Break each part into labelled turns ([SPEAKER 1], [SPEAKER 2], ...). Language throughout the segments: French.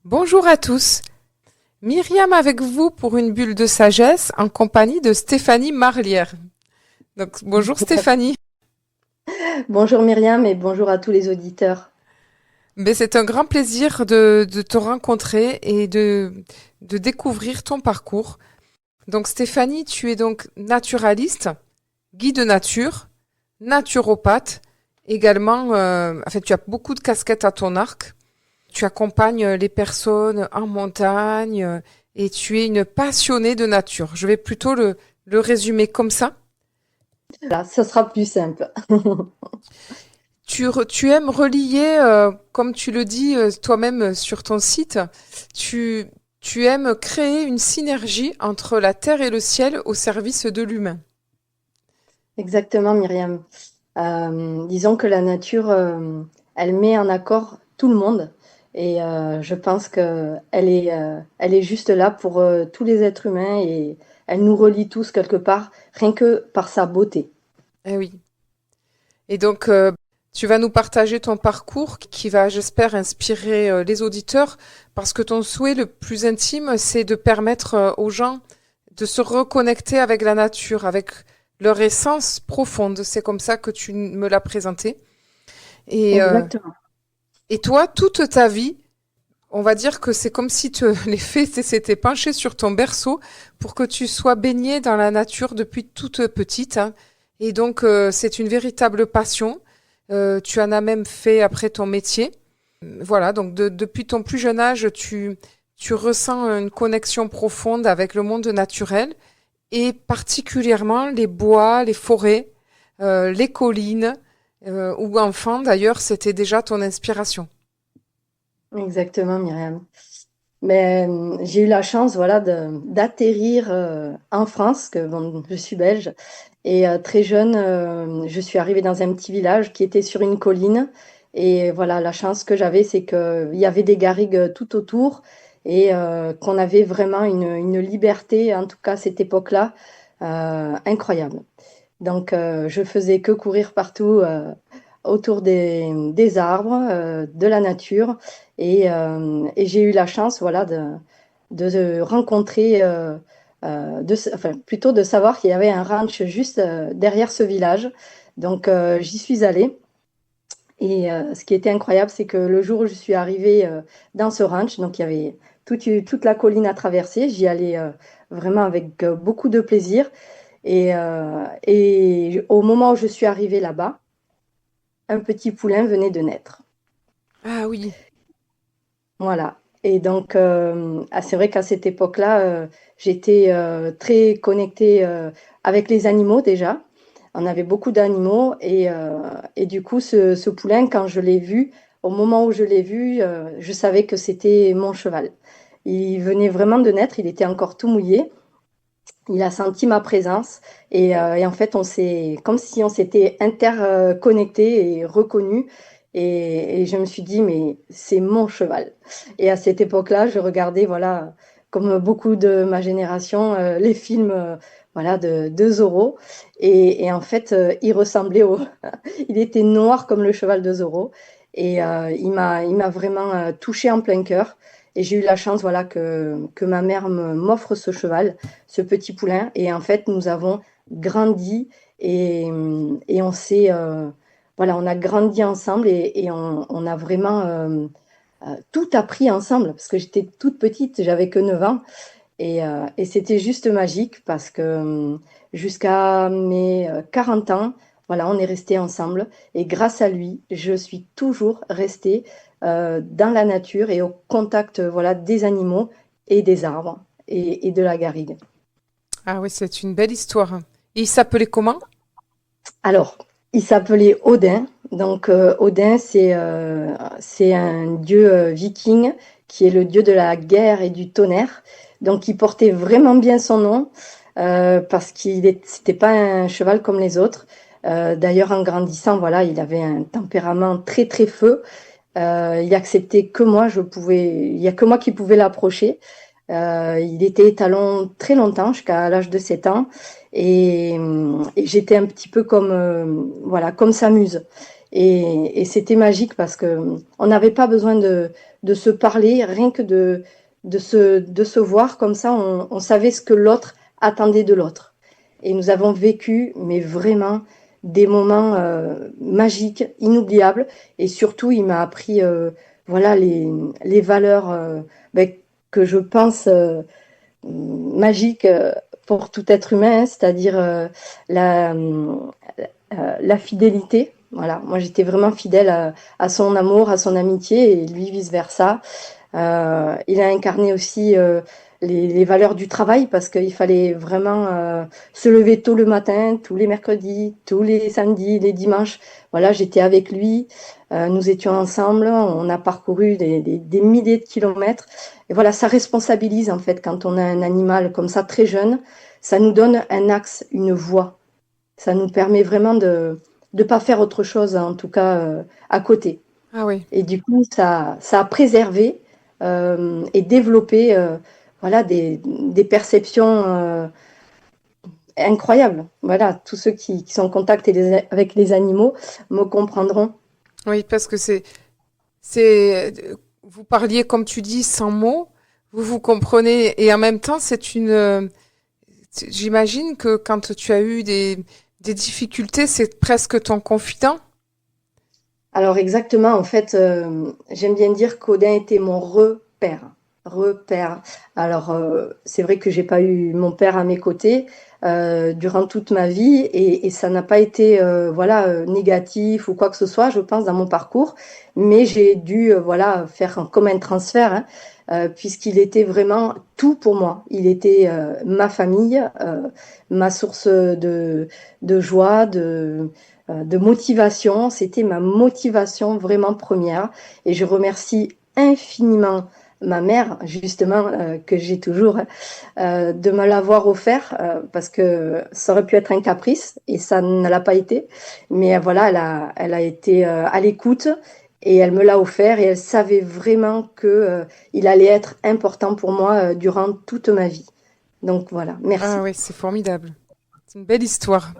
[SPEAKER 1] Bonjour à tous. Myriam avec vous pour une bulle de sagesse en compagnie de Stéphanie Marlière. Donc, bonjour Stéphanie.
[SPEAKER 2] Bonjour Myriam et bonjour à tous les auditeurs.
[SPEAKER 1] C'est un grand plaisir de te rencontrer et de découvrir ton parcours. Donc Stéphanie, tu es donc naturaliste, guide nature, naturopathe, également, tu as beaucoup de casquettes à ton arc. Tu accompagnes les personnes en montagne et tu es une passionnée de nature. Je vais plutôt le résumer comme ça.
[SPEAKER 2] Là, ça sera plus simple.
[SPEAKER 1] Tu aimes relier, comme tu le dis toi-même sur ton site, tu, tu aimes créer une synergie entre la terre et le ciel au service de l'humain.
[SPEAKER 2] Exactement Myriam. Disons que la nature, elle met en accord tout le monde et je pense que elle est juste là pour tous les êtres humains et elle nous relie tous quelque part, rien que par sa beauté.
[SPEAKER 1] Eh oui. Et donc, tu vas nous partager ton parcours qui va, j'espère, inspirer les auditeurs, parce que ton souhait le plus intime, c'est de permettre aux gens de se reconnecter avec la nature, avec leur essence profonde. C'est comme ça que tu me l'as présenté. Et, euh,
[SPEAKER 2] Exactement.
[SPEAKER 1] et toi, toute ta vie, on va dire que c'est comme si les faits s'étaient penchés sur ton berceau pour que tu sois baignée dans la nature depuis toute petite, hein. Et donc, c'est une véritable passion. Tu en as même fait après ton métier. Voilà, donc depuis ton plus jeune âge, tu ressens une connexion profonde avec le monde naturel et particulièrement les bois, les forêts, les collines, où enfant d'ailleurs, c'était déjà ton inspiration.
[SPEAKER 2] Exactement Myriam. Mais j'ai eu la chance, voilà, d'atterrir en France, que bon, je suis belge, et très jeune, je suis arrivée dans un petit village qui était sur une colline. Et voilà, la chance que j'avais, c'est qu'il y avait des garrigues tout autour et qu'on avait vraiment une liberté, en tout cas à cette époque-là, incroyable. Donc, je faisais que courir partout autour des arbres, de la nature. Et j'ai eu la chance, voilà, de rencontrer, enfin, plutôt de savoir qu'il y avait un ranch juste derrière ce village. Donc, j'y suis allée. Et ce qui était incroyable, c'est que le jour où je suis arrivée dans ce ranch, donc il y avait toute la colline à traverser, j'y allais vraiment avec beaucoup de plaisir. Et au moment où je suis arrivée là-bas, un petit poulain venait de naître.
[SPEAKER 1] Ah oui,
[SPEAKER 2] Voilà. Et donc, c'est vrai qu'à cette époque-là, j'étais très connectée avec les animaux déjà. On avait beaucoup d'animaux et du coup, ce poulain, quand je l'ai vu, au moment où je l'ai vu, je savais que c'était mon cheval. Il venait vraiment de naître, il était encore tout mouillé. Il a senti ma présence et en fait, on s'est comme si on s'était interconnecté et reconnu. Et je me suis dit, mais c'est mon cheval. Et à cette époque-là, je regardais, voilà, comme beaucoup de ma génération, les films, voilà, de Zorro. Et en fait, il ressemblait au, il était noir comme le cheval de Zorro. Et il m'a vraiment touché en plein cœur. Et j'ai eu la chance, voilà, que ma mère m'offre ce cheval, ce petit poulain. Et en fait, nous avons grandi et on s'est, voilà, on a grandi ensemble et on a vraiment tout appris ensemble. Parce que j'étais toute petite, j'avais que 9 ans. Et c'était juste magique parce que jusqu'à mes 40 ans, voilà, on est restés ensemble. Et grâce à lui, je suis toujours restée dans la nature et au contact, voilà, des animaux et des arbres et de la garrigue.
[SPEAKER 1] ah oui, c'est une belle histoire. Et il s'appelait comment?
[SPEAKER 2] Alors, il s'appelait Odin. Donc, Odin, c'est un dieu viking qui est le dieu de la guerre et du tonnerre. Donc, il portait vraiment bien son nom parce c'était pas un cheval comme les autres. D'ailleurs, en grandissant, voilà, il avait un tempérament très très feu. Il acceptait que moi, il y a que moi qui pouvais l'approcher. Il était étalon très longtemps, jusqu'à l'âge de 7 ans. Et j'étais un petit peu comme, voilà, comme sa muse. Et c'était magique parce que on n'avait pas besoin de se parler, rien que de se voir comme ça, on savait ce que l'autre attendait de l'autre. Et nous avons vécu, mais vraiment, des moments magiques, inoubliables. Et surtout, il m'a appris voilà, les valeurs ben, que je pense magiques pour tout être humain, hein, c'est-à-dire la fidélité. Voilà, moi j'étais vraiment fidèle à son amour, à son amitié, et lui vice-versa. Il a incarné aussi les valeurs du travail parce qu'il fallait vraiment se lever tôt le matin, tous les mercredis, tous les samedis, les dimanches. Voilà, j'étais avec lui, nous étions ensemble, on a parcouru des milliers de kilomètres. Et voilà, ça responsabilise en fait quand on a un animal comme ça très jeune, ça nous donne un axe, une voie. Ça nous permet vraiment de ne pas faire autre chose, en tout cas à côté.
[SPEAKER 1] Ah oui.
[SPEAKER 2] Et du coup, ça a préservé et développé voilà, des perceptions incroyables. Voilà, tous ceux qui sont en contact avec les animaux me comprendront.
[SPEAKER 1] Oui, parce que vous parliez, comme tu dis, sans mots, vous vous comprenez, et en même temps, j'imagine que quand tu as eu des difficultés, c'est presque ton confident.
[SPEAKER 2] Alors exactement, en fait, j'aime bien dire qu'Odin était mon repère. Repère. Alors, c'est vrai que j'ai pas eu mon père à mes côtés durant toute ma vie et ça n'a pas été voilà négatif ou quoi que ce soit, je pense, dans mon parcours, mais j'ai dû voilà faire comme un transfert hein, puisqu'il était vraiment tout pour moi. Il était ma famille, ma source de joie, de motivation. C'était ma motivation vraiment première. Et je remercie infiniment ma mère, justement, que j'ai toujours, de me l'avoir offert, parce que ça aurait pu être un caprice, et ça ne l'a pas été. Mais voilà, elle a été à l'écoute, et elle me l'a offert, et elle savait vraiment que il allait être important pour moi durant toute ma vie. Donc voilà,
[SPEAKER 1] Ah
[SPEAKER 2] merci.
[SPEAKER 1] oui, c'est formidable. C'est une belle histoire.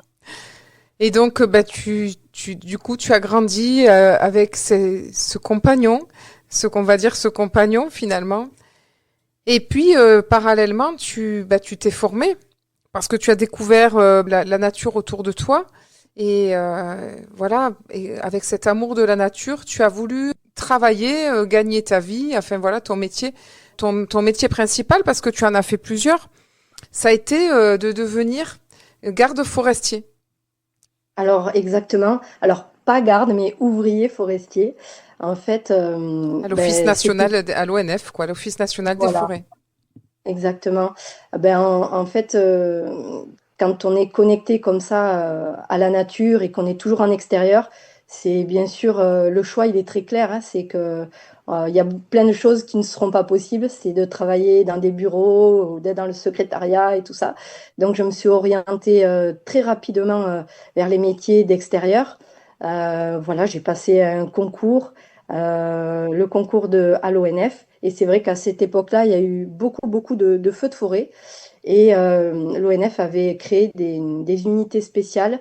[SPEAKER 1] Et donc, bah, du coup, tu as grandi avec ce compagnon, ce qu'on va dire ce compagnon finalement. Et puis, parallèlement, tu t'es formé parce que tu as découvert la nature autour de toi. Et voilà, et avec cet amour de la nature, tu as voulu travailler, gagner ta vie, enfin voilà, ton métier principal, parce que tu en as fait plusieurs, ça a été de devenir garde forestier
[SPEAKER 2] Alors exactement. Alors pas garde, mais ouvrier forestier. En fait,
[SPEAKER 1] à l'Office
[SPEAKER 2] ben, c'était
[SPEAKER 1] national, à l'ONF, quoi, l'Office national des
[SPEAKER 2] voilà,
[SPEAKER 1] forêts.
[SPEAKER 2] exactement. Ben en fait, quand on est connecté comme ça à la nature et qu'on est toujours en extérieur, c'est bien sûr le choix, il est très clair. Hein, c'est que il y a plein de choses qui ne seront pas possibles. C'est de travailler dans des bureaux ou d'être dans le secrétariat et tout ça. Donc je me suis orientée très rapidement vers les métiers d'extérieur. Voilà, j'ai passé un concours, le concours à l'ONF. Et c'est vrai qu'à cette époque-là, il y a eu beaucoup de feux de forêt. Et l'ONF avait créé des unités spéciales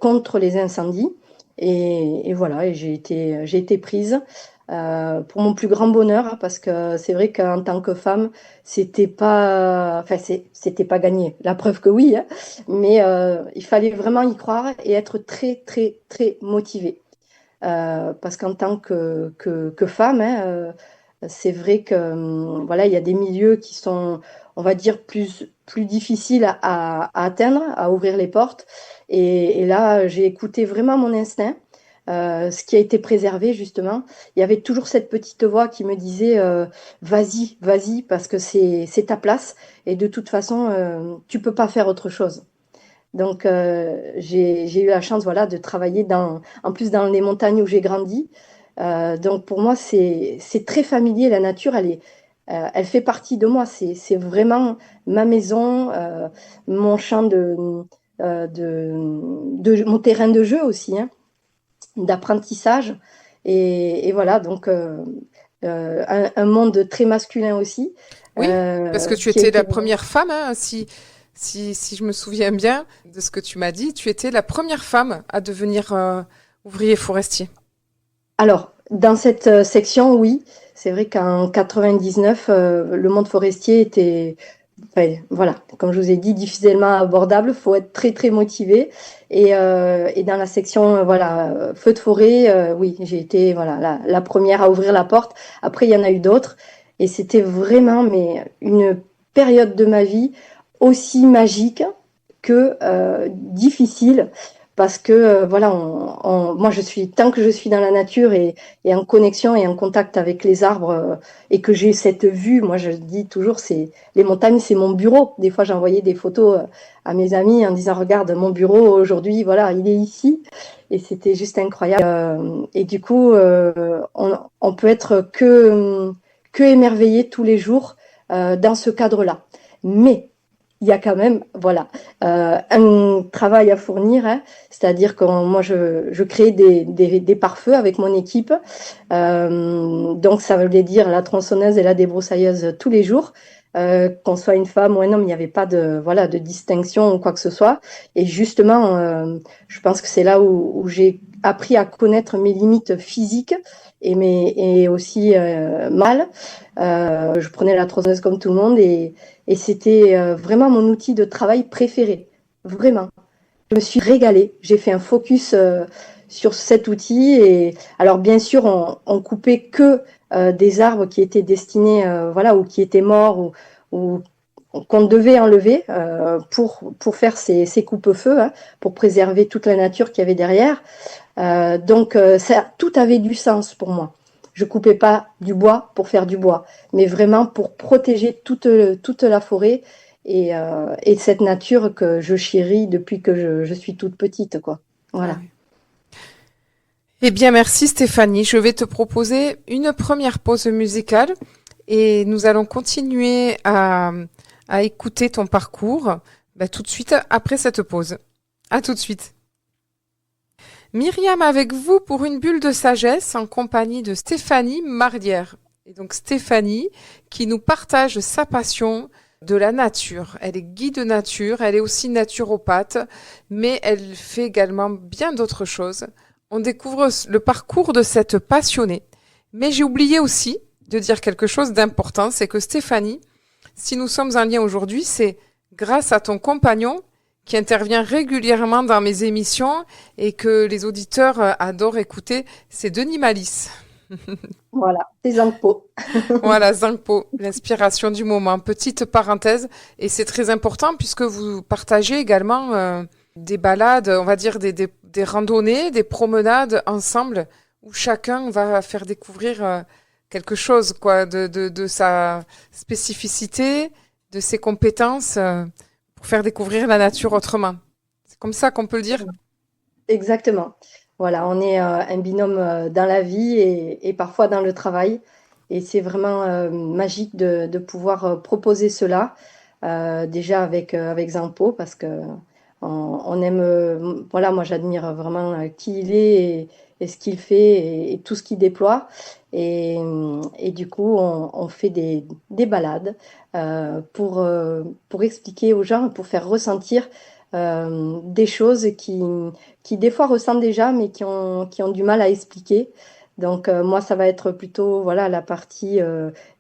[SPEAKER 2] contre les incendies. Et voilà, et j'ai été prise pour mon plus grand bonheur, hein, parce que c'est vrai qu'en tant que femme, enfin, c'était pas gagné. La preuve que oui, hein, mais il fallait vraiment y croire et être très motivée. Parce qu'en tant que femme, hein, c'est vrai que voilà, il y a des milieux qui sont, on va dire, plus difficiles à atteindre, à ouvrir les portes. Et là, j'ai écouté vraiment mon instinct, ce qui a été préservé justement. Il y avait toujours cette petite voix qui me disait vas-y, vas-y, parce que c'est ta place et de toute façon, tu peux pas faire autre chose. Donc, j'ai eu la chance, voilà, de travailler en plus dans les montagnes où j'ai grandi. Donc, pour moi, c'est très familier. La nature, elle fait partie de moi. C'est vraiment ma maison, mon champ mon terrain de jeu aussi, hein, d'apprentissage. Et voilà, donc, un monde très masculin aussi,
[SPEAKER 1] Oui, parce que tu
[SPEAKER 2] qui a
[SPEAKER 1] étais
[SPEAKER 2] été
[SPEAKER 1] la première femme, hein, si je me souviens bien de ce que tu m'as dit, tu étais la première femme à devenir ouvrier forestier.
[SPEAKER 2] Alors, dans cette section, oui, c'est vrai qu'en 99, le monde forestier était, enfin, voilà, comme je vous ai dit, difficilement abordable. Il faut être très, très motivé. Et dans la section, voilà, feu de forêt, oui, j'ai été, voilà, la première à ouvrir la porte. Après, il y en a eu d'autres. Et c'était vraiment, mais une période de ma vie aussi magique que difficile parce que voilà, moi je suis tant que je suis dans la nature et en connexion et en contact avec les arbres et que j'ai cette vue, moi je dis toujours c'est les montagnes, c'est mon bureau. Des fois j'envoyais des photos à mes amis en disant regarde mon bureau aujourd'hui, voilà, il est ici et c'était juste incroyable. Et du coup, on peut être que émerveillé tous les jours dans ce cadre-là. Mais il y a quand même, voilà, un travail à fournir, hein. C'est-à-dire que moi, je crée des pare-feux avec mon équipe. Donc, ça veut dire la tronçonneuse et la débroussailleuse tous les jours. Qu'on soit une femme ou un homme, il n'y avait pas de, voilà, de distinction ou quoi que ce soit. Et justement, je pense que c'est là où j'ai appris à connaître mes limites physiques et aussi mal. Je prenais la tronçonneuse comme tout le monde et c'était vraiment mon outil de travail préféré. Vraiment. Je me suis régalée. J'ai fait un focus sur cet outil. Et alors, bien sûr, on coupait que des arbres qui étaient destinés, voilà, ou qui étaient morts ou qu'on devait enlever pour faire ces coupes-feu, hein, pour préserver toute la nature qu'il y avait derrière. Donc, ça, tout avait du sens pour moi. Je coupais pas du bois pour faire du bois, mais vraiment pour protéger toute la forêt et cette nature que je chéris depuis que je suis toute petite, quoi.
[SPEAKER 1] Ah
[SPEAKER 2] Voilà.
[SPEAKER 1] oui. Eh bien, merci Stéphanie. Je vais te proposer une première pause musicale et nous allons continuer à écouter ton parcours tout de suite après cette pause. À tout de suite. Myriam avec vous pour une bulle de sagesse en compagnie de Stéphanie Marlière. Et donc Stéphanie qui nous partage sa passion de la nature. Elle est guide nature, elle est aussi naturopathe, mais elle fait également bien d'autres choses. On découvre le parcours de cette passionnée. Mais j'ai oublié aussi de dire quelque chose d'important, c'est que Stéphanie, si nous sommes en lien aujourd'hui, c'est grâce à ton compagnon qui intervient régulièrement dans mes émissions et que les auditeurs adorent écouter, c'est Denis Malice.
[SPEAKER 2] Voilà, tes impôts.
[SPEAKER 1] Voilà, Zangpo, l'inspiration du moment. Petite parenthèse, et c'est très important puisque vous partagez également des balades, on va dire des randonnées, des promenades ensemble, où chacun va faire découvrir quelque chose, quoi, de sa spécificité, de ses compétences, pour faire découvrir la nature autrement. C'est comme ça qu'on peut le dire?
[SPEAKER 2] Exactement. Voilà, on est un binôme dans la vie et parfois dans le travail. Et c'est vraiment magique de pouvoir proposer cela, déjà avec Zampo, parce que on aime, voilà, moi j'admire vraiment qui il est et ce qu'il fait et tout ce qu'il déploie. Et du coup, on fait des balades pour expliquer aux gens, pour faire ressentir des choses qui des fois ressentent déjà, mais qui ont du mal à expliquer. Donc moi, ça va être plutôt voilà la partie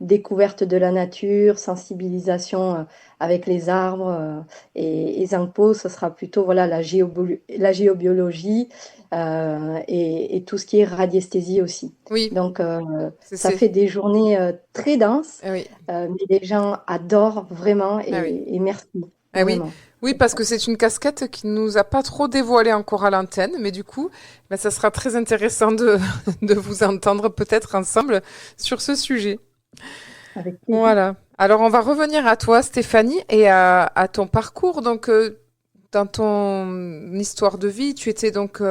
[SPEAKER 2] découverte de la nature, sensibilisation avec les arbres et Zangpo, ce sera plutôt voilà la géobiologie et tout ce qui est radiesthésie aussi.
[SPEAKER 1] Oui,
[SPEAKER 2] Donc ça
[SPEAKER 1] c'est,
[SPEAKER 2] fait des journées très denses,
[SPEAKER 1] ah oui,
[SPEAKER 2] mais les gens adorent vraiment
[SPEAKER 1] ah oui.
[SPEAKER 2] et merci
[SPEAKER 1] Ah oui,
[SPEAKER 2] vraiment.
[SPEAKER 1] oui, parce que c'est une casquette qui nous a pas trop dévoilé encore à l'antenne, mais du coup, ça sera très intéressant de vous entendre peut-être ensemble sur ce sujet.
[SPEAKER 2] Avec plaisir.
[SPEAKER 1] Voilà. Alors, on va revenir à toi, Stéphanie, et à ton parcours. Donc, dans ton histoire de vie, tu étais donc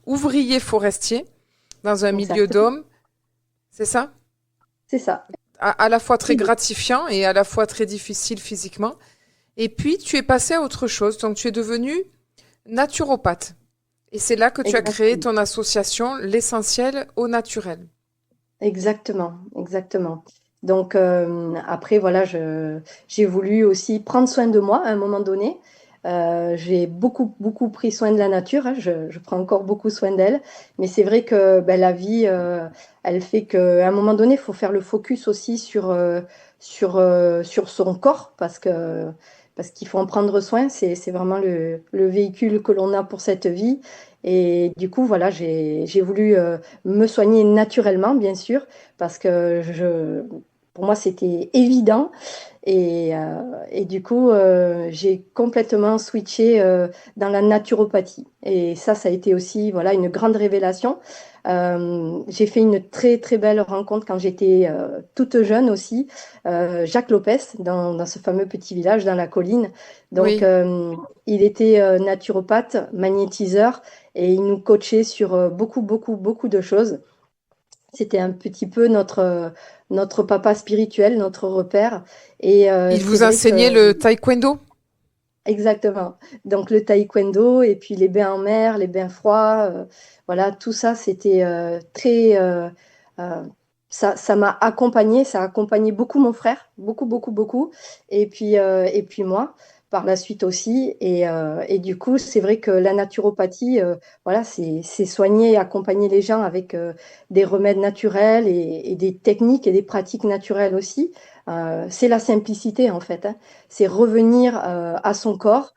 [SPEAKER 1] ouvrier forestier dans un milieu
[SPEAKER 2] Exactement.
[SPEAKER 1] d'hommes, c'est ça?
[SPEAKER 2] C'est ça.
[SPEAKER 1] À la fois très
[SPEAKER 2] Les deux.
[SPEAKER 1] gratifiant et à la fois très difficile physiquement. Et puis, tu es passé à autre chose. Donc, tu es devenu naturopathe. Et c'est là que tu as créé
[SPEAKER 2] Exactement.
[SPEAKER 1] ton association, l'essentiel au naturel.
[SPEAKER 2] Exactement. Exactement. Donc après, voilà, j'ai voulu aussi prendre soin de moi à un moment donné. J'ai beaucoup pris soin de la nature, hein. Je prends encore beaucoup soin d'elle. Mais c'est vrai que ben, la vie, elle fait qu'à un moment donné, il faut faire le focus aussi sur son corps parce qu'il faut en prendre soin. C'est vraiment le véhicule que l'on a pour cette vie. Et du coup, voilà, j'ai voulu me soigner naturellement, bien sûr, parce que pour moi, c'était évident. Et du coup, j'ai complètement switché dans la naturopathie. Et ça a été aussi voilà, une grande révélation. J'ai fait une très belle rencontre quand j'étais toute jeune aussi, Jacques Lopez, dans ce fameux petit village dans la colline. Donc,
[SPEAKER 1] Oui.
[SPEAKER 2] il était naturopathe, magnétiseur, et il nous coachait sur beaucoup de choses. C'était un petit peu notre papa spirituel, notre repère. Et
[SPEAKER 1] Il
[SPEAKER 2] c'est
[SPEAKER 1] vous
[SPEAKER 2] vrai que,
[SPEAKER 1] enseignait le taekwondo?
[SPEAKER 2] exactement. Donc le taekwondo et puis les bains en mer, les bains froids, voilà, tout ça, c'était très. Euh, ça m'a accompagné, ça a accompagné beaucoup mon frère, beaucoup. Et puis moi, par la suite aussi. Et du coup, c'est vrai que la naturopathie, voilà, c'est soigner et accompagner les gens avec des remèdes naturels et des techniques et des pratiques naturelles aussi. C'est la simplicité en fait, hein. C'est revenir à son corps,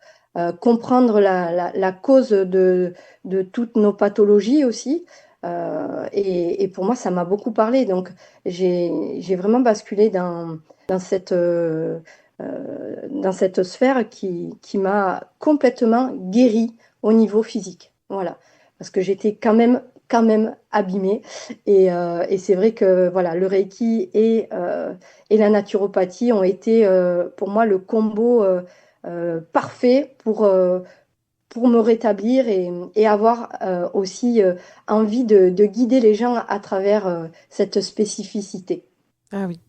[SPEAKER 2] comprendre la cause de toutes nos pathologies aussi. Et pour moi, ça m'a beaucoup parlé. Donc, j'ai vraiment basculé dans dans cette sphère qui m'a complètement guérie au niveau physique. Voilà. Parce que j'étais quand même abîmée. Et c'est vrai que voilà, le Reiki et la naturopathie ont été pour moi le combo parfait pour me rétablir et avoir aussi envie de guider les gens à travers cette spécificité.
[SPEAKER 1] Ah oui.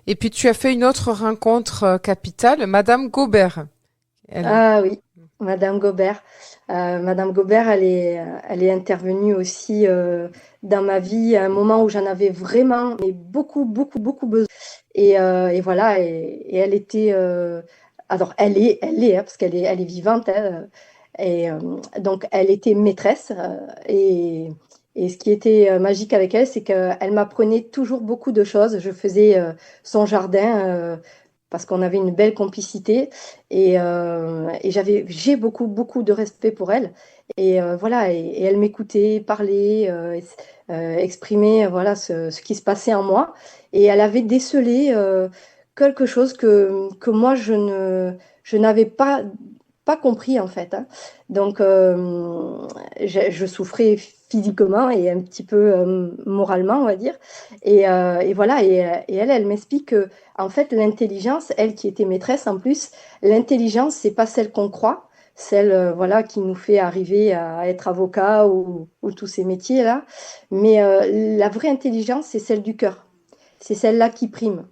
[SPEAKER 1] Et puis tu as fait une autre rencontre capitale, Madame Gobert. Elle.
[SPEAKER 2] Ah oui, Madame Gobert. Madame Gobert, elle est intervenue aussi dans ma vie à un moment où j'en avais vraiment mais beaucoup besoin. Et voilà, et elle était. Alors, elle est, hein, parce elle est vivante, hein, et donc, elle était maîtresse. Et ce qui était magique avec elle, c'est qu'elle m'apprenait toujours beaucoup de choses. Je faisais son jardin parce qu'on avait une belle complicité. Et j'ai beaucoup de respect pour elle. Et voilà, et elle m'écoutait parler, exprimer voilà, ce qui se passait en moi. Et elle avait décelé quelque chose que moi, je n'avais pas compris en fait, hein. Donc, je souffrais physiquement et un petit peu moralement, on va dire. Et voilà, et elle m'explique que en fait, l'intelligence, elle qui était maîtresse en plus, l'intelligence, c'est pas celle qu'on croit, celle voilà, qui nous fait arriver à être avocat ou tous ces métiers-là. Mais la vraie intelligence, c'est celle du cœur. C'est celle-là qui prime.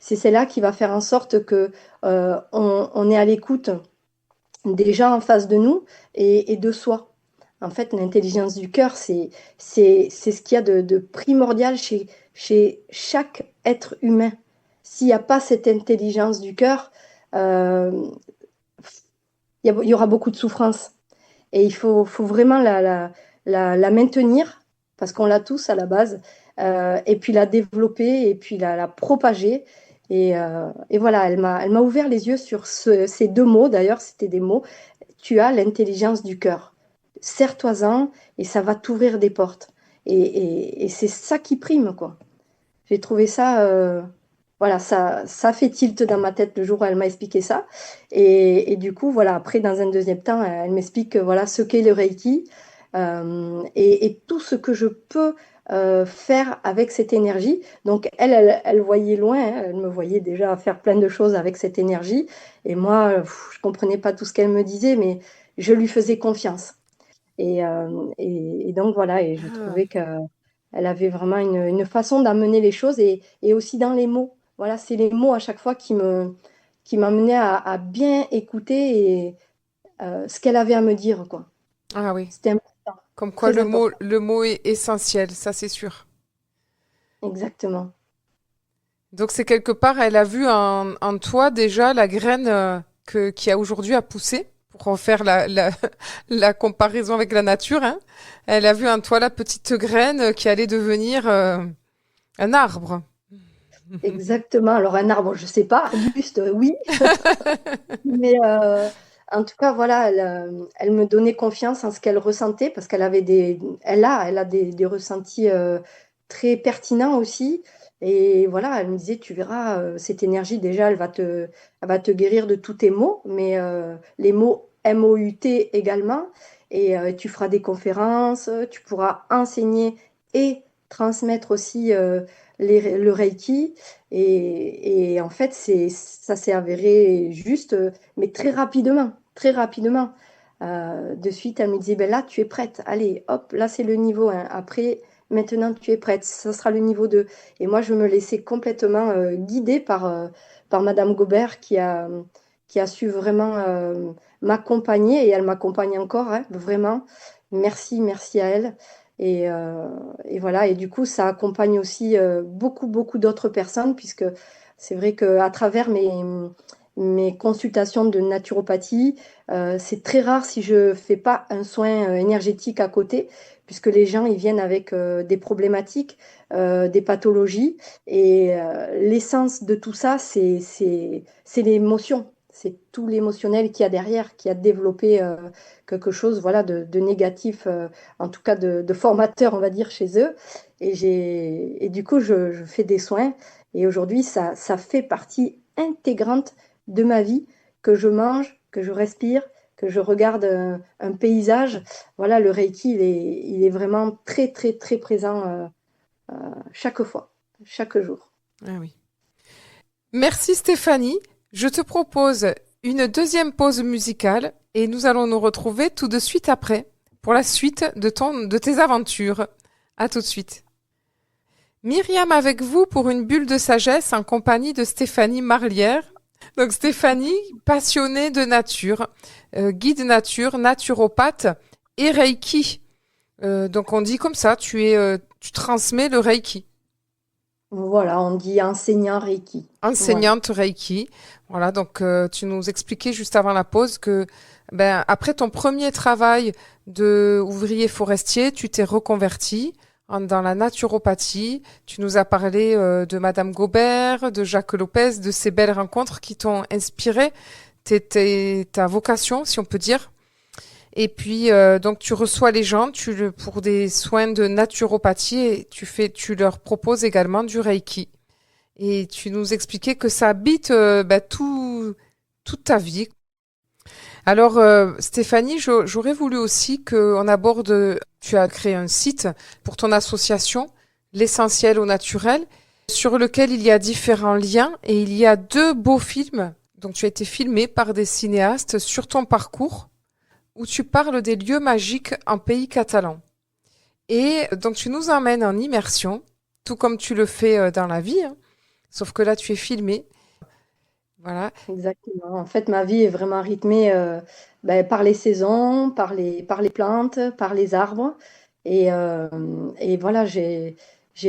[SPEAKER 2] C'est celle-là qui va faire en sorte que on est à l'écoute des gens en face de nous et de soi. En fait, l'intelligence du cœur, c'est ce qu'il y a de primordial chez chaque être humain. S'il n'y a pas cette intelligence du cœur, euh, il y aura beaucoup de souffrance. Et il faut vraiment la maintenir, parce qu'on l'a tous à la base, et puis la développer, et puis la propager. Et voilà, elle m'a ouvert les yeux sur ces deux mots, d'ailleurs, c'était des mots. Tu as l'intelligence du cœur. Serre-toi-en, et ça va t'ouvrir des portes. Et c'est ça qui prime, quoi. J'ai trouvé ça, voilà, ça fait tilt dans ma tête le jour où elle m'a expliqué ça. Et du coup, voilà, après, dans un deuxième temps, elle m'explique voilà, ce qu'est le Reiki et tout ce que je peux faire avec cette énergie. Donc, elle voyait loin, hein, elle me voyait déjà faire plein de choses avec cette énergie. Et moi, je comprenais pas tout ce qu'elle me disait, mais je lui faisais confiance. Et donc voilà, et je
[SPEAKER 1] Ah.
[SPEAKER 2] trouvais qu'elle avait vraiment une façon d'amener les choses et aussi dans les mots. Voilà, c'est les mots à chaque fois qui m'amenaient à bien écouter et, ce qu'elle avait à me dire, quoi.
[SPEAKER 1] Ah oui.
[SPEAKER 2] C'était important,
[SPEAKER 1] Comme quoi
[SPEAKER 2] très important.
[SPEAKER 1] le mot est essentiel, ça c'est sûr.
[SPEAKER 2] Exactement.
[SPEAKER 1] Donc c'est quelque part, elle a vu en toi déjà la graine qui a aujourd'hui à pousser pour refaire la comparaison avec la nature, hein. Elle a vu en toi la petite graine qui allait devenir un arbre.
[SPEAKER 2] Exactement. Alors un arbre, je sais pas, arbuste, oui, mais en tout cas, voilà, elle me donnait confiance en ce qu'elle ressentait parce qu'elle avait elle a des ressentis très pertinents aussi. Et voilà, elle me disait, tu verras, cette énergie, déjà, elle va te guérir de tous tes maux, mais les mots MOUT également. Et tu feras des conférences, tu pourras enseigner et transmettre aussi le Reiki. Et en fait, ça s'est avéré juste, mais très rapidement, très rapidement. De suite, elle me disait, ben là, tu es prête. Allez, hop, là, c'est le niveau 1. Après, maintenant, tu es prête. Ça sera le niveau 2. Et moi, je me laissais complètement guider par Madame Gobert qui a su vraiment m'accompagner. Et elle m'accompagne encore, hein, vraiment. Merci, merci à elle. Et voilà, et du coup, ça accompagne aussi beaucoup, beaucoup d'autres personnes, puisque c'est vrai qu'à travers mes consultations de naturopathie, c'est très rare si je ne fais pas un soin énergétique à côté, puisque les gens, ils viennent avec des problématiques, des pathologies, et l'essence de tout ça, c'est l'émotion. C'est tout l'émotionnel qu'il y a derrière, qui a développé quelque chose, voilà, de négatif, en tout cas de formateur, on va dire, chez eux. Et du coup, je fais des soins. Et aujourd'hui, ça fait partie intégrante de ma vie, que je mange, que je respire, que je regarde un paysage. Voilà, le Reiki, il est vraiment très, très, très présent chaque fois, chaque jour.
[SPEAKER 1] Ah oui. Merci Stéphanie. Je te propose une deuxième pause musicale et nous allons nous retrouver tout de suite après pour la suite de tes aventures. À tout de suite. Myriam avec vous pour une bulle de sagesse en compagnie de Stéphanie Marlière. Donc Stéphanie, passionnée de nature, guide nature, naturopathe et Reiki. Donc on dit comme ça, tu transmets le Reiki.
[SPEAKER 2] Voilà, on dit enseignant Reiki. Voilà.
[SPEAKER 1] Enseignante Reiki. Voilà, donc tu nous expliquais juste avant la pause que après ton premier travail de ouvrier forestier, tu t'es reconverti dans la naturopathie. Tu nous as parlé de Madame Gobert, de Jacques Lopez, de ces belles rencontres qui t'ont inspiré ta vocation, si on peut dire. Et puis donc tu reçois les gens, pour des soins de naturopathie et tu leur proposes également du Reiki. Et tu nous expliquais que ça habite toute ta vie. Alors, Stéphanie, j'aurais voulu aussi qu'on aborde, tu as créé un site pour ton association, L'essentiel au naturel, sur lequel il y a différents liens et il y a deux beaux films. Donc, tu as été filmé par des cinéastes sur ton parcours où tu parles des lieux magiques en pays catalan. Et donc, tu nous emmènes en immersion, tout comme tu le fais dans la vie, hein. Sauf que là, tu es filmé. Voilà.
[SPEAKER 2] Exactement. En fait, ma vie est vraiment rythmée par les saisons, par les plantes, par les arbres. Et voilà, j'ai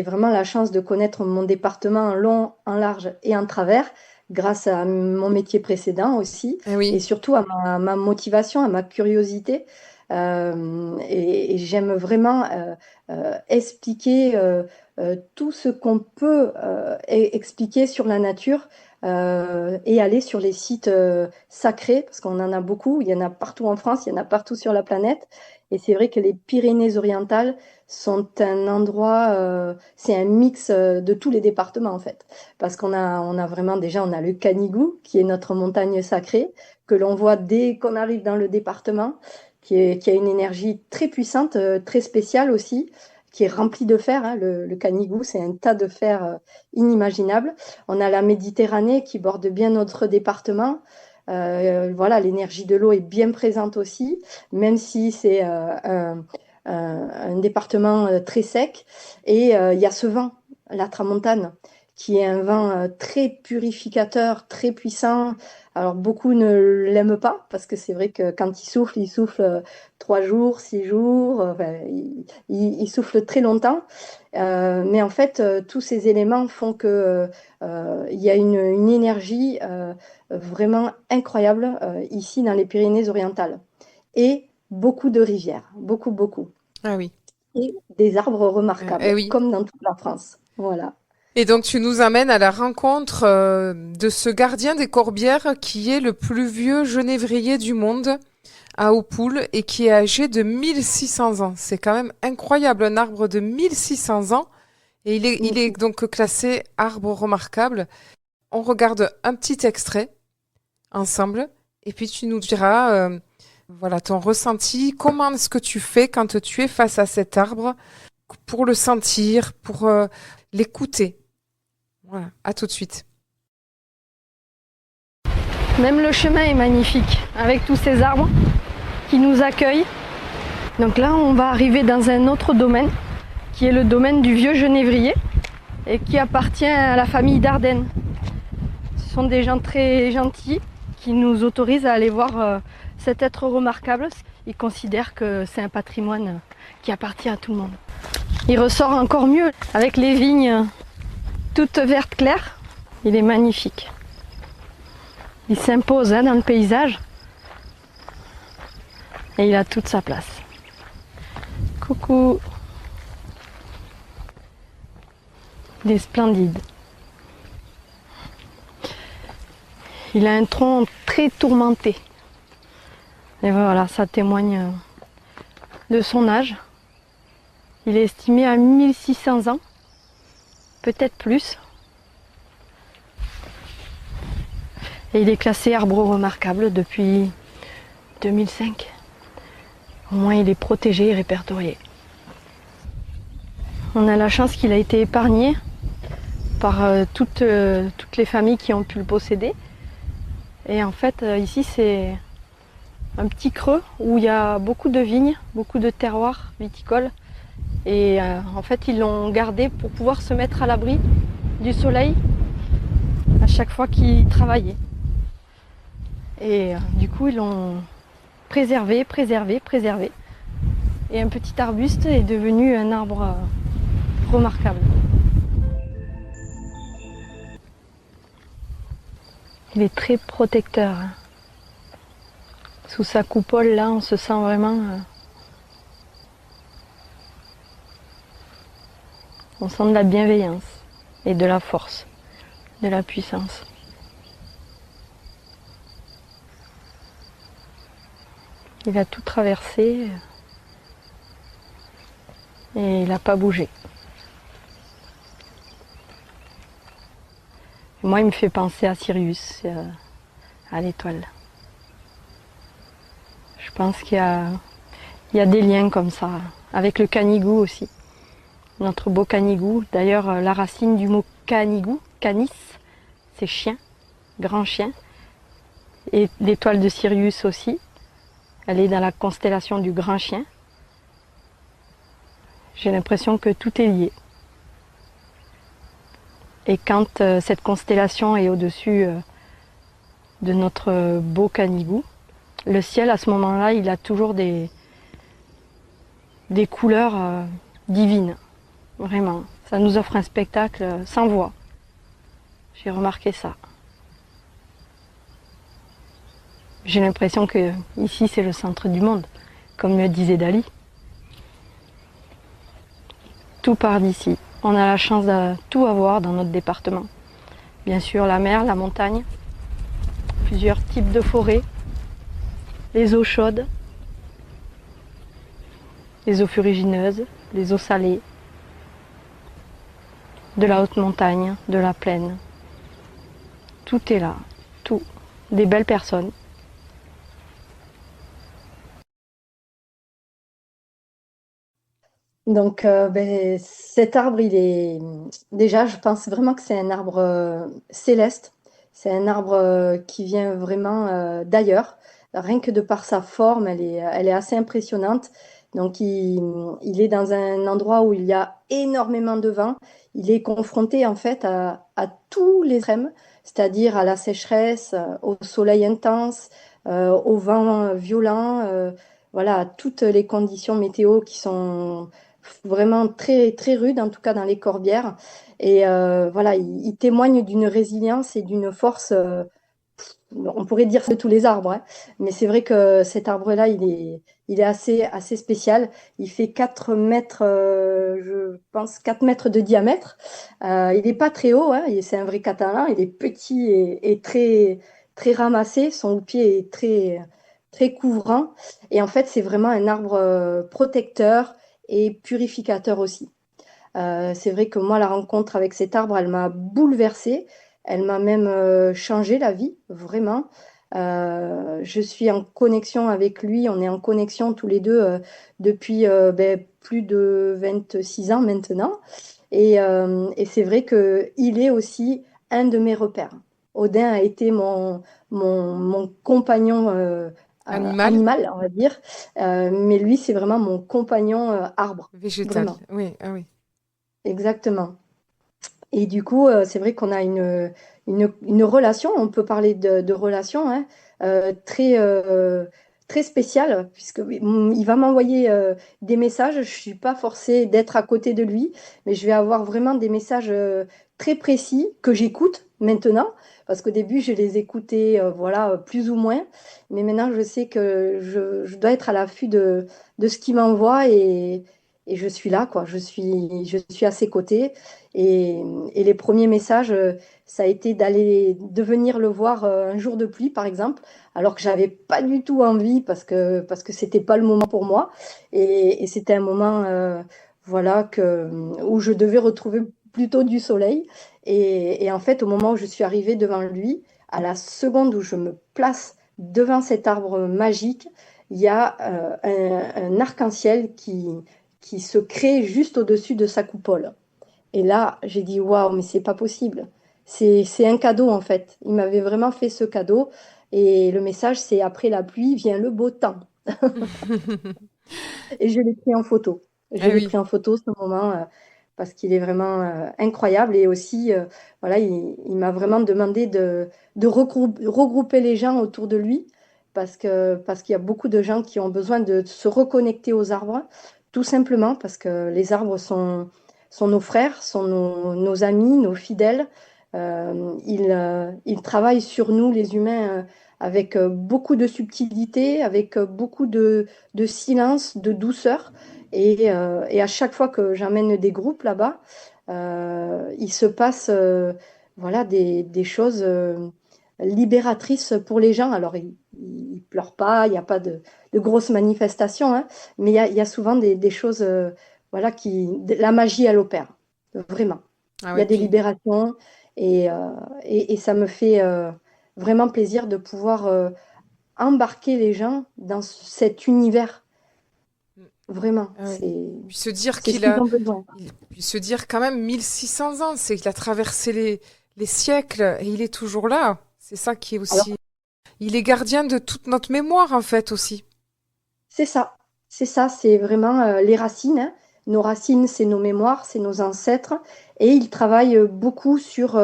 [SPEAKER 2] vraiment la chance de connaître mon département en long, en large et en travers, grâce à mon métier précédent aussi,
[SPEAKER 1] Eh
[SPEAKER 2] et
[SPEAKER 1] oui.
[SPEAKER 2] surtout à ma motivation, à ma curiosité. Et j'aime vraiment expliquer tout ce qu'on peut expliquer sur la nature et aller sur les sites sacrés, parce qu'on en a beaucoup, il y en a partout en France, il y en a partout sur la planète. Et c'est vrai que les Pyrénées-Orientales sont un endroit, c'est un mix de tous les départements en fait. Parce qu'on a vraiment déjà, on a le Canigou, qui est notre montagne sacrée, que l'on voit dès qu'on arrive dans le département, qui a une énergie très puissante, très spéciale aussi, qui est remplie de fer, hein. Le Canigou, c'est un tas de fer inimaginable. On a la Méditerranée qui borde bien notre département. Voilà, l'énergie de l'eau est bien présente aussi, même si c'est un département très sec. Et il y a ce vent, la tramontane, qui est un vent très purificateur, très puissant. Alors beaucoup ne l'aiment pas parce que c'est vrai que quand il souffle 3 jours, 6 jours, enfin, il souffle très longtemps. Mais en fait, tous ces éléments font que il y a une énergie vraiment incroyable ici dans les Pyrénées-Orientales. Et beaucoup de rivières, beaucoup, beaucoup.
[SPEAKER 1] Ah oui.
[SPEAKER 2] Et des arbres
[SPEAKER 1] Eh
[SPEAKER 2] remarquables,
[SPEAKER 1] oui.
[SPEAKER 2] comme dans toute la France. Voilà.
[SPEAKER 1] Et donc tu nous amènes à la rencontre de ce gardien des Corbières qui est le plus vieux genévrier du monde à Opoules et qui est âgé de 1600 ans. C'est quand même incroyable, un arbre de 1600 ans. Et il est donc classé arbre remarquable. On regarde un petit extrait ensemble et puis tu nous diras voilà ton ressenti. Comment est-ce que tu fais quand tu es face à cet arbre pour le sentir, pour l'écouter. Voilà, à tout de suite.
[SPEAKER 3] Même le chemin est magnifique, avec tous ces arbres qui nous accueillent. Donc là, on va arriver dans un autre domaine, qui est le domaine du vieux genévrier, et qui appartient à la famille Dardenne. Ce sont des gens très gentils qui nous autorisent à aller voir cet être remarquable. Ils considèrent que c'est un patrimoine qui appartient à tout le monde. Il ressort encore mieux avec les vignes toutes vertes claires. Il est magnifique. Il s'impose dans le paysage et il a toute sa place. Coucou. Il est splendide. Il a un tronc très tourmenté. Et voilà, ça témoigne de son âge. Il est estimé à 1600 ans, peut-être plus. Et il est classé arbre remarquable depuis 2005. Au moins il est protégé et répertorié. On a la chance qu'il a été épargné par toutes les familles qui ont pu le posséder. Et en fait ici c'est un petit creux où il y a beaucoup de vignes, beaucoup de terroirs viticoles. Et en fait ils l'ont gardé pour pouvoir se mettre à l'abri du soleil à chaque fois qu'ils travaillaient. Et du coup ils l'ont préservé. Et un petit arbuste est devenu un arbre remarquable. Il est très protecteur. Sous sa coupole là on se sent vraiment... on sent de la bienveillance et de la force, de la puissance. Il a tout traversé et il n'a pas bougé. Et moi, il me fait penser à Sirius, à l'étoile. Je pense qu'il y a des liens comme ça, avec le canigou aussi. Notre beau canigou. D'ailleurs, la racine du mot canigou, canis, c'est chien, grand chien. Et l'étoile de Sirius aussi. Elle est dans la constellation du grand chien. J'ai l'impression que tout est lié. Et quand cette constellation est au-dessus de notre beau canigou, le ciel à ce moment-là, il a toujours des couleurs divines. Vraiment. Ça nous offre un spectacle sans voix. J'ai remarqué ça. J'ai l'impression que ici c'est le centre du monde, comme le disait Dali. Tout part d'ici. On a la chance de tout avoir dans notre département. Bien sûr la mer, la montagne, plusieurs types de forêts, les eaux chaudes, les eaux fuligineuses, les eaux salées, de la haute montagne, de la plaine. Tout est là, tout. Des belles personnes.
[SPEAKER 2] Donc, cet arbre, il est déjà, je pense vraiment que c'est un arbre céleste. C'est un arbre qui vient vraiment d'ailleurs. Rien que de par sa forme, elle est assez impressionnante. Donc, il est dans un endroit où il y a énormément de vent. Il est confronté en fait à tous les extrêmes, c'est-à-dire à la sécheresse, au soleil intense, au vent violent, voilà, à toutes les conditions météo qui sont vraiment très, très rudes, en tout cas dans les Corbières. Et voilà, il témoigne d'une résilience et d'une force. On pourrait dire de tous les arbres, hein, mais c'est vrai que cet arbre-là, il est assez, assez spécial. Il fait 4 mètres, je pense, 4 mètres de diamètre. Il n'est pas très haut, hein, c'est un vrai catalan. Il est petit et très, très ramassé. Son pied est très, très couvrant. Et en fait, c'est vraiment un arbre protecteur et purificateur aussi. C'est vrai que moi, la rencontre avec cet arbre, elle m'a bouleversée. Elle m'a même changé la vie, vraiment. Je suis en connexion avec lui. On est en connexion tous les deux depuis plus de 26 ans maintenant. Et c'est vrai qu'il est aussi un de mes repères. Odin a été mon compagnon
[SPEAKER 1] Animal,
[SPEAKER 2] animal, on va dire. Mais lui, c'est vraiment mon compagnon arbre,
[SPEAKER 1] végétal.
[SPEAKER 2] vraiment.
[SPEAKER 1] Oui, ah oui.
[SPEAKER 2] Exactement. Et du coup, c'est vrai qu'on a une relation, on peut parler de relation, hein, très, très spéciale, puisque oui, il va m'envoyer des messages. Je ne suis pas forcée d'être à côté de lui, mais je vais avoir vraiment des messages très précis que j'écoute maintenant, parce qu'au début, je les écoutais, voilà, plus ou moins. Mais maintenant, je sais que je dois être à l'affût de ce qu'il m'envoie et je suis là, quoi. Je suis à ses côtés. Et, et les premiers messages, ça a été de venir le voir un jour de pluie, par exemple, alors que j'avais pas du tout envie parce que c'était pas le moment pour moi. Et c'était un moment, voilà, où je devais retrouver plutôt du soleil. Et en fait, au moment où je suis arrivée devant lui, à la seconde où je me place devant cet arbre magique, il y a un arc-en-ciel qui se crée juste au-dessus de sa coupole. Et là, j'ai dit, waouh, mais c'est pas possible. C'est un cadeau, en fait. Il m'avait vraiment fait ce cadeau. Et le message, c'est après la pluie vient le beau temps. Et je l'ai pris en photo. Je
[SPEAKER 1] Ah
[SPEAKER 2] l'ai
[SPEAKER 1] oui,
[SPEAKER 2] pris en photo ce moment parce qu'il est vraiment incroyable. Et aussi, voilà, il m'a vraiment demandé de regrouper les gens autour de lui parce qu'il y a beaucoup de gens qui ont besoin de se reconnecter aux arbres, tout simplement parce que les arbres sont nos frères, sont nos amis, nos fidèles. Ils travaillent sur nous, les humains, avec beaucoup de subtilité, avec beaucoup de silence, de douceur. Et à chaque fois que j'emmène des groupes là-bas, il se passe voilà, des choses libératrices pour les gens. Alors, ils ne pleurent pas, il n'y a pas de grosses manifestations, hein, mais il y a souvent des choses, voilà, la magie, elle opère, vraiment.
[SPEAKER 1] ah
[SPEAKER 2] Il y
[SPEAKER 1] oui,
[SPEAKER 2] a des
[SPEAKER 1] puis
[SPEAKER 2] libérations et, euh, et ça me fait vraiment plaisir de pouvoir embarquer les gens dans cet univers. Vraiment,
[SPEAKER 1] ah oui. Puis se dire
[SPEAKER 2] c'est ce
[SPEAKER 1] qu'il
[SPEAKER 2] qu'ils
[SPEAKER 1] a,
[SPEAKER 2] ont besoin.
[SPEAKER 1] puis se dire quand même 1600 ans, c'est qu'il a traversé les siècles et il est toujours là. C'est ça qui est
[SPEAKER 2] Alors,
[SPEAKER 1] aussi. Il est gardien de toute notre mémoire en fait aussi.
[SPEAKER 2] c'est ça. C'est ça, c'est vraiment les racines, hein. Nos racines, c'est nos mémoires, c'est nos ancêtres. Et ils travaillent beaucoup sur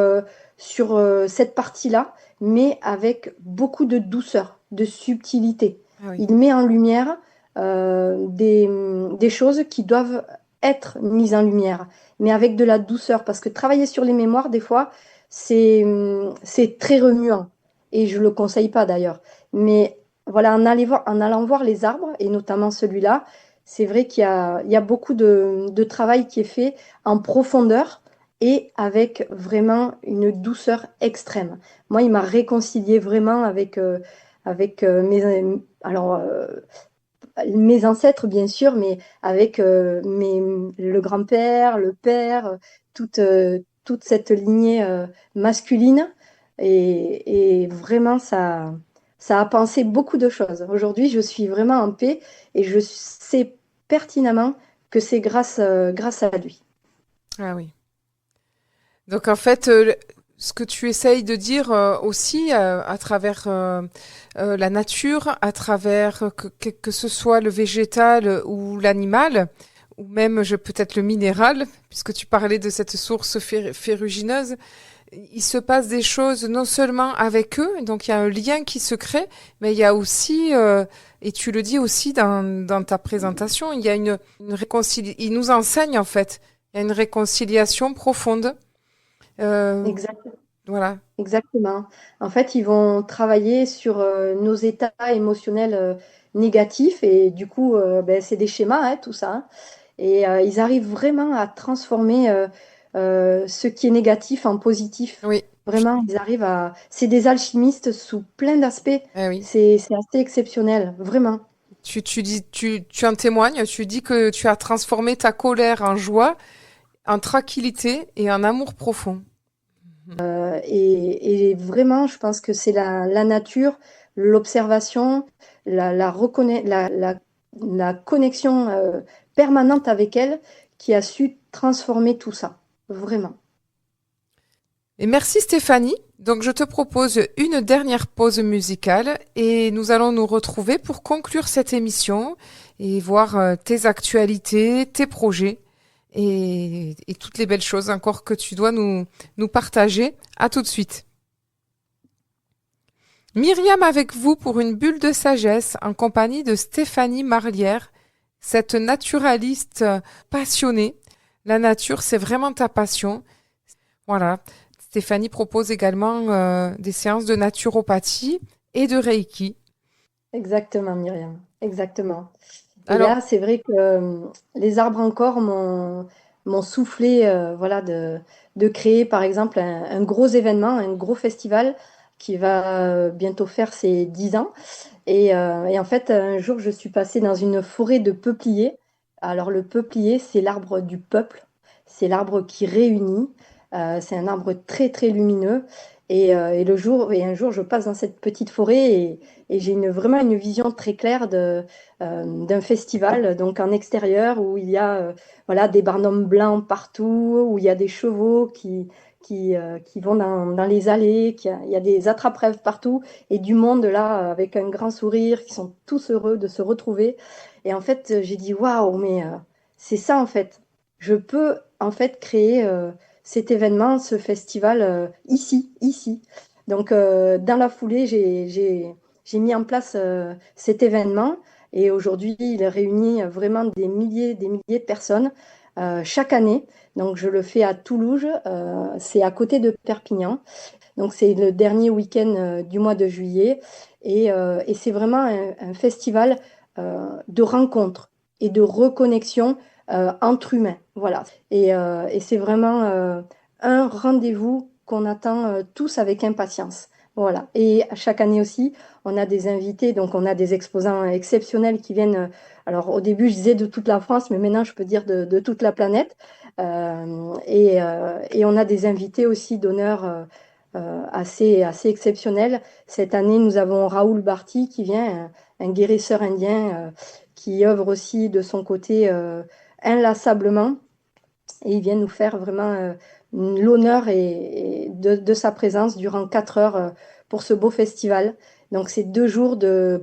[SPEAKER 2] cette partie-là, mais avec beaucoup de douceur, de subtilité.
[SPEAKER 1] Ah oui.
[SPEAKER 2] Il met en lumière des choses qui doivent être mises en lumière, mais avec de la douceur. Parce que travailler sur les mémoires, des fois, c'est très remuant. Et je ne le conseille pas d'ailleurs. Mais voilà, en allant voir les arbres, et notamment celui-là, c'est vrai il y a beaucoup de travail qui est fait en profondeur et avec vraiment une douceur extrême. Moi, il m'a réconcilié vraiment avec mes ancêtres, bien sûr, mais avec le grand-père, le père, toute cette lignée masculine. Et vraiment, ça a pensé beaucoup de choses. Aujourd'hui, je suis vraiment en paix et je sais pertinemment que c'est grâce à lui.
[SPEAKER 1] Ah oui. Donc en fait, ce que tu essayes de dire aussi à travers la nature, à travers que ce soit le végétal ou l'animal, ou même peut-être le minéral, puisque tu parlais de cette source ferrugineuse, il se passe des choses non seulement avec eux, donc il y a un lien qui se crée, mais il y a aussi, et tu le dis aussi dans ta présentation, il y a une réconciliation, il nous enseigne en fait, il y a une réconciliation profonde. Euh,
[SPEAKER 2] Exact.
[SPEAKER 1] voilà.
[SPEAKER 2] Exactement. En fait, ils vont travailler sur nos états émotionnels négatifs et du coup, ben, c'est des schémas, hein, tout ça, hein. Et ils arrivent vraiment à transformer ce qui est négatif en positif.
[SPEAKER 1] Oui,
[SPEAKER 2] Vraiment, ils arrivent à... C'est des alchimistes sous plein d'aspects.
[SPEAKER 1] oui.
[SPEAKER 2] C'est assez exceptionnel, vraiment.
[SPEAKER 1] Tu en témoignes, tu dis que tu as transformé ta colère en joie, en tranquillité et en amour profond.
[SPEAKER 2] Et vraiment, je pense que c'est la nature, l'observation, la connexion permanente avec elle qui a su transformer tout ça. Vraiment.
[SPEAKER 1] Et merci Stéphanie. Donc je te propose une dernière pause musicale et nous allons nous retrouver pour conclure cette émission et voir tes actualités, tes projets et toutes les belles choses encore que tu dois nous partager. À tout de suite. Myriam avec vous pour une bulle de sagesse en compagnie de Stéphanie Marlière, cette naturaliste passionnée. La nature, c'est vraiment ta passion. Voilà. Stéphanie propose également des séances de naturopathie et de Reiki.
[SPEAKER 2] Exactement, Myriam. Exactement. Et
[SPEAKER 1] Alors,
[SPEAKER 2] là, c'est vrai que les arbres encore m'ont soufflé voilà, de créer, par exemple, un gros événement, un gros festival qui va bientôt faire ses 10 ans. Et en fait, un jour, je suis passée dans une forêt de peupliers. Alors, le peuplier, c'est l'arbre du peuple. C'est l'arbre qui réunit. C'est un arbre très, très lumineux. Et un jour, je passe dans cette petite forêt et j'ai vraiment une vision très claire d'un festival, donc en extérieur, où il y a voilà, des barnums blancs partout, où il y a des chevaux qui vont dans les allées, il y a des attrape-rêves partout et du monde là avec un grand sourire, qui sont tous heureux de se retrouver. Et en fait, j'ai dit waouh, mais c'est ça en fait. Je peux en fait créer cet événement, ce festival ici. Donc dans la foulée, j'ai mis en place cet événement et aujourd'hui, il réunit vraiment des milliers de personnes chaque année. Donc je le fais à Toulouse, c'est à côté de Perpignan. Donc c'est le dernier week-end du mois de juillet et c'est vraiment un festival de rencontres et de reconnexion entre humains. Voilà. Et c'est vraiment un rendez-vous qu'on attend tous avec impatience. Voilà. Et à chaque année aussi, on a des invités, donc on a des exposants exceptionnels qui viennent. Alors au début, je disais de toute la France, mais maintenant je peux dire de toute la planète. Et on a des invités aussi d'honneur assez exceptionnels. Cette année, nous avons Raoul Barty qui vient, un guérisseur indien qui œuvre aussi de son côté inlassablement. Et il vient nous faire vraiment l'honneur de sa présence durant 4 heures pour ce beau festival. Donc c'est 2 jours de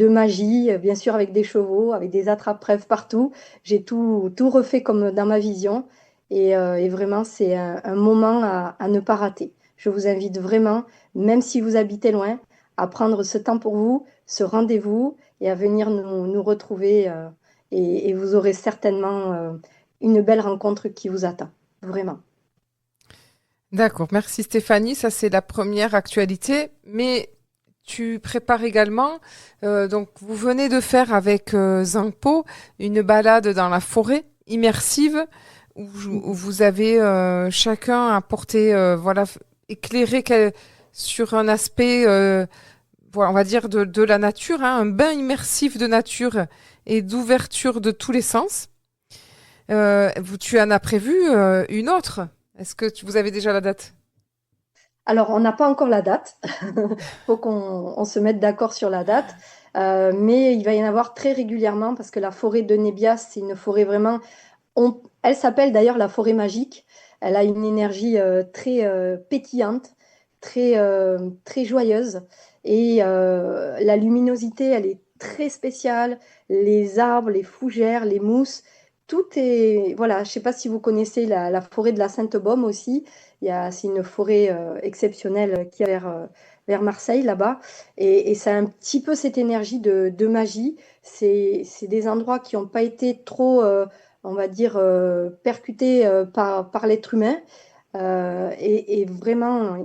[SPEAKER 2] magie, bien sûr avec des chevaux, avec des attrape-rêves partout. J'ai tout refait comme dans ma vision. Et vraiment, c'est un moment à ne pas rater. Je vous invite vraiment, même si vous habitez loin, à prendre ce temps pour vous, ce rendez-vous, et à venir nous retrouver. Et vous aurez certainement une belle rencontre qui vous attend. Vraiment.
[SPEAKER 1] d'accord, merci Stéphanie. Ça, c'est la première actualité. Mais tu prépares également, donc vous venez de faire avec Zangpo une balade dans la forêt immersive où vous avez chacun apporté, voilà, éclairé sur un aspect, voilà, on va dire de la nature, hein, un bain immersif de nature et d'ouverture de tous les sens. Tu en as prévu une autre. Est-ce que vous avez déjà la date?
[SPEAKER 2] Alors, on n'a pas encore la date. Il faut qu'on se mette d'accord sur la date. Mais il va y en avoir très régulièrement parce que la forêt de Nébias, c'est une forêt vraiment. Elle s'appelle d'ailleurs la forêt magique Elle a une énergie très pétillante, très joyeuse. Et la luminosité, elle est très spéciale. Les arbres, les fougères, les mousses, tout est... Voilà, je ne sais pas si vous connaissez la forêt de la Sainte-Baume aussi. C'est une forêt exceptionnelle qui est vers Marseille, là-bas. Et ça a un petit peu cette énergie de magie. C'est des endroits qui n'ont pas été trop, on va dire, percutés par l'être humain. Et vraiment,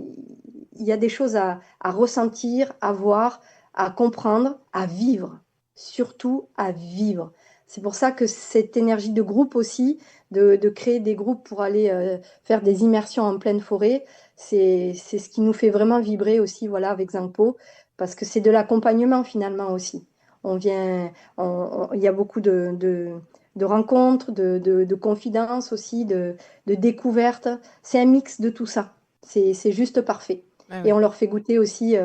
[SPEAKER 2] il y a des choses à ressentir, à voir, à comprendre, à vivre, surtout à vivre. C'est pour ça que cette énergie de groupe aussi, de créer des groupes pour aller faire des immersions en pleine forêt, c'est ce qui nous fait vraiment vibrer aussi, voilà, avec Zangpo, parce que c'est de l'accompagnement finalement aussi. Il y a beaucoup de rencontres, de confidences aussi, de découvertes. C'est un mix de tout ça. C'est juste parfait.
[SPEAKER 1] Ah
[SPEAKER 2] Et
[SPEAKER 1] oui.
[SPEAKER 2] on leur fait goûter aussi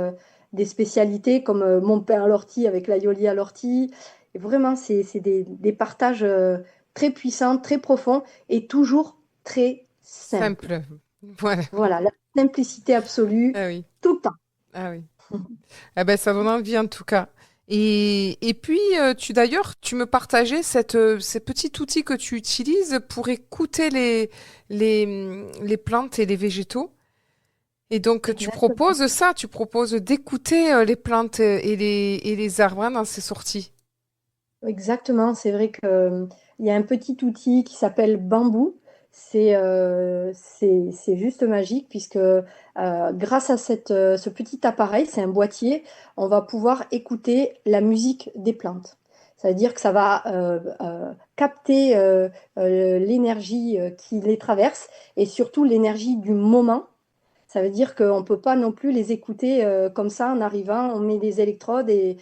[SPEAKER 2] des spécialités comme mon pain à l'ortie avec l'aioli à l'ortie. Et vraiment, c'est des partages très puissants, très profonds et toujours très simples.
[SPEAKER 1] Simple. Voilà.
[SPEAKER 2] Voilà, la simplicité absolue,
[SPEAKER 1] Ah oui.
[SPEAKER 2] tout le temps.
[SPEAKER 1] Ah oui. Ah ben, ça donne envie en tout cas. Et puis, tu me partageais ces petits outils que tu utilises pour écouter les plantes et les végétaux. Et donc,
[SPEAKER 2] Exactement.
[SPEAKER 1] tu proposes d'écouter les plantes et les arbres hein, dans ces sorties.
[SPEAKER 2] Exactement, c'est vrai que, il y a un petit outil qui s'appelle Bambou. C'est juste magique puisque grâce à ce petit appareil, c'est un boîtier, on va pouvoir écouter la musique des plantes. Ça veut dire que ça va capter l'énergie qui les traverse et surtout l'énergie du moment. Ça veut dire qu'on ne peut pas non plus les écouter comme ça en arrivant, on met des électrodes et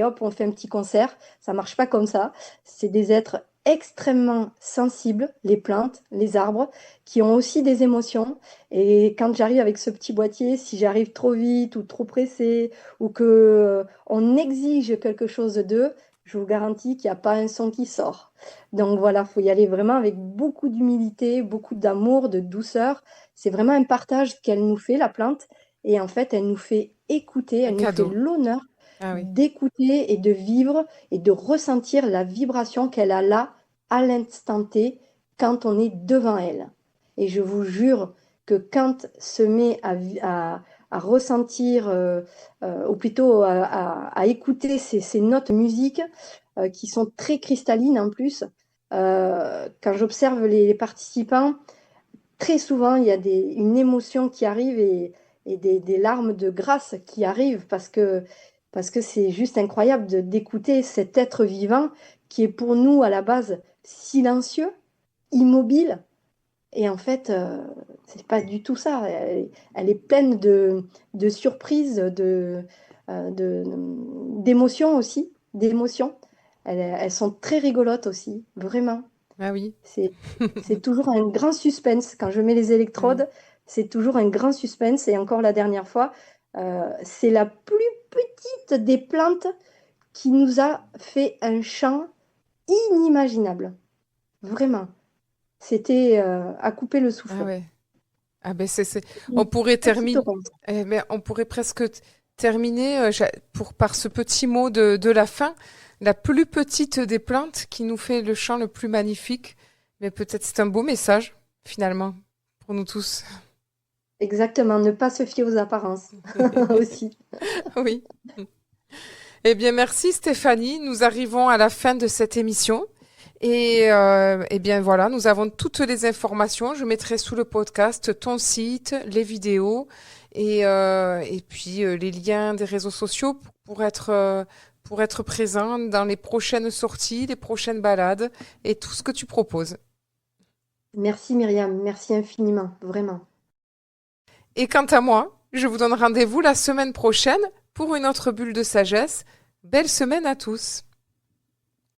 [SPEAKER 2] hop, on fait un petit concert. Ça ne marche pas comme ça. C'est des êtres extrêmement sensibles, les plantes, les arbres, qui ont aussi des émotions. Et quand j'arrive avec ce petit boîtier, si j'arrive trop vite ou trop pressé ou que on exige quelque chose d'eux, je vous garantis qu'il n'y a pas un son qui sort. Donc voilà, il faut y aller vraiment avec beaucoup d'humilité, beaucoup d'amour, de douceur. C'est vraiment un partage qu'elle nous fait, la plante. Et en fait, elle nous fait écouter,
[SPEAKER 1] Un
[SPEAKER 2] elle nous fait
[SPEAKER 1] cadeau.
[SPEAKER 2] l'honneur
[SPEAKER 1] Ah oui.
[SPEAKER 2] d'écouter et de vivre et de ressentir la vibration qu'elle a là, à l'instant T, quand on est devant elle. Et je vous jure que quand se met à ressentir, ou plutôt à écouter ces notes musiques qui sont très cristallines en plus, quand j'observe les participants, très souvent, il y a une émotion qui arrive et des larmes de grâce qui arrivent parce que c'est juste incroyable d'écouter cet être vivant qui est pour nous à la base silencieux, immobile. Et en fait, c'est pas du tout ça. Elle est pleine de surprises, d'émotions aussi, d'émotions. Elles sont très rigolotes aussi, vraiment.
[SPEAKER 1] Ah oui.
[SPEAKER 2] C'est, c'est toujours un grand suspense. Quand je mets les
[SPEAKER 1] Oui.
[SPEAKER 2] électrodes, c'est toujours un grand suspense. Et encore la dernière fois, c'est la plus petite des plantes qui nous a fait un chant inimaginable. Vraiment. C'était à couper le
[SPEAKER 1] Ah
[SPEAKER 2] souffle.
[SPEAKER 1] ouais. Ah ben on
[SPEAKER 2] Une
[SPEAKER 1] pourrait
[SPEAKER 2] petite
[SPEAKER 1] terminer,
[SPEAKER 2] ronde.
[SPEAKER 1] mais on pourrait presque terminer par ce petit mot de la fin, la plus petite des plantes qui nous fait le chant le plus magnifique. Mais peut-être c'est un beau message finalement pour nous tous.
[SPEAKER 2] Exactement. Ne pas se fier aux apparences aussi.
[SPEAKER 1] Oui. Eh bien, merci Stéphanie. Nous arrivons à la fin de cette émission. Et eh bien voilà, nous avons toutes les informations. Je mettrai sous le podcast ton site, les vidéos et puis les liens des réseaux sociaux pour être présent dans les prochaines sorties, les prochaines balades et tout ce que tu proposes.
[SPEAKER 2] Merci Myriam. Merci infiniment. Vraiment.
[SPEAKER 1] Et quant à moi, je vous donne rendez-vous la semaine prochaine pour une autre bulle de sagesse. Belle semaine à tous.